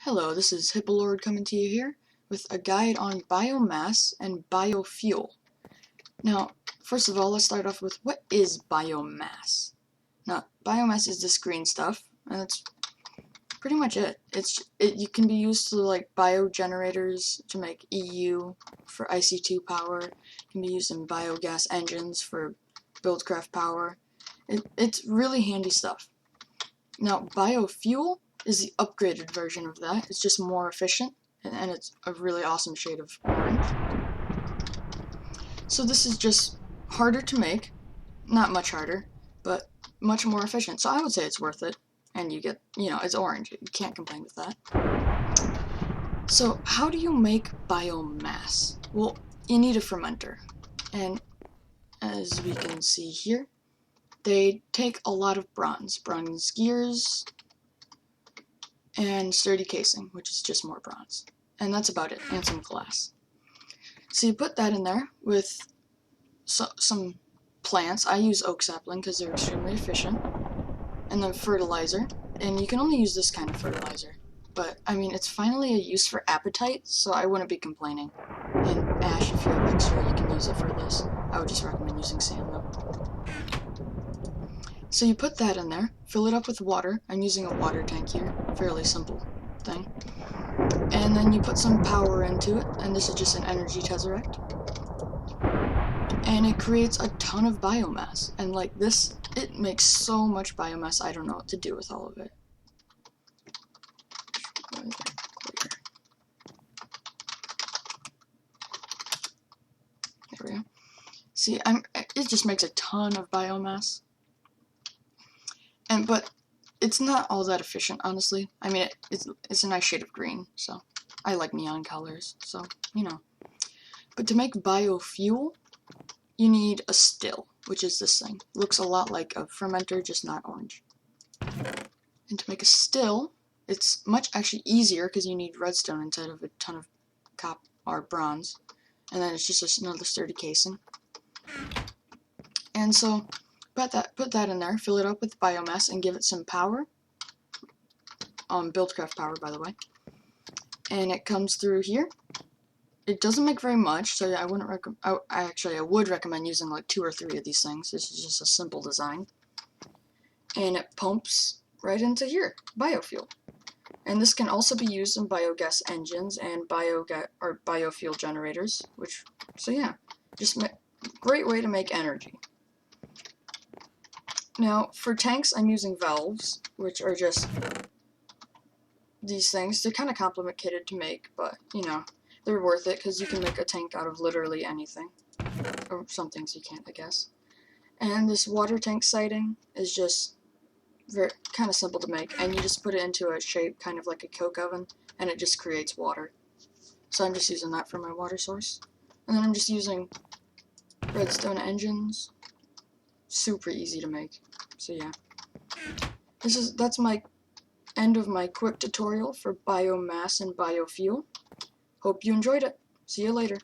Hello, this is Hippo coming to you here with a guide on biomass and biofuel. Now, first of all, let's start off with what is biomass? Now, biomass is this green stuff, and that's pretty much it. You can be used to like biogenerators to make EU for IC2 power. It can be used in biogas engines for buildcraft power. It's really handy stuff. Now, biofuel is the upgraded version of that. It's just more efficient, and it's a really awesome shade of orange. So this is just harder to make, not much harder, but much more efficient. So I would say it's worth it, and you get, it's orange. You can't complain with that. So how do you make biomass? Well, you need a fermenter, and as we can see here, they take a lot of bronze gears, and sturdy casing, which is just more bronze. And that's about it, and some glass. So you put that in there with some plants. I use oak sapling because they're extremely efficient. And then fertilizer. And you can only use this kind of fertilizer. But, I mean, it's finally a use for appetite, so I wouldn't be complaining. And ash, if you have extra, you can use it for this. I would just recommend using sand, though. So you put that in there, fill it up with water. I'm using a water tank here, fairly simple thing. And then you put some power into it, and this is just an energy tesseract. And it creates a ton of biomass, and like this, it makes so much biomass, I don't know what to do with all of it. There we go. See, it just makes a ton of biomass. But it's not all that efficient, honestly. I mean, it's a nice shade of green, so I like neon colors, so, But to make biofuel, you need a still, which is this thing. Looks a lot like a fermenter, just not orange. And to make a still, it's actually easier because you need redstone instead of a ton of copper or bronze. And then it's just another sturdy casing. And so put that in there, fill it up with biomass, and give it some power. Buildcraft power, by the way. And it comes through here. It doesn't make very much, so I wouldn't recommend. I would recommend using like 2 or 3 of these things. This is just a simple design. And it pumps right into here, biofuel. And this can also be used in biogas engines and biofuel generators. So yeah, great way to make energy. Now, for tanks, I'm using valves, which are just these things. They're kind of complicated to make, but, they're worth it because you can make a tank out of literally anything. Or some things you can't, I guess. And this water tank sighting is just kind of simple to make, and you just put it into a shape kind of like a coke oven, and it just creates water. So I'm just using that for my water source. And then I'm just using redstone engines. Super easy to make. So yeah, that's my end of my quick tutorial for biomass and biofuel. Hope you enjoyed it. See you later.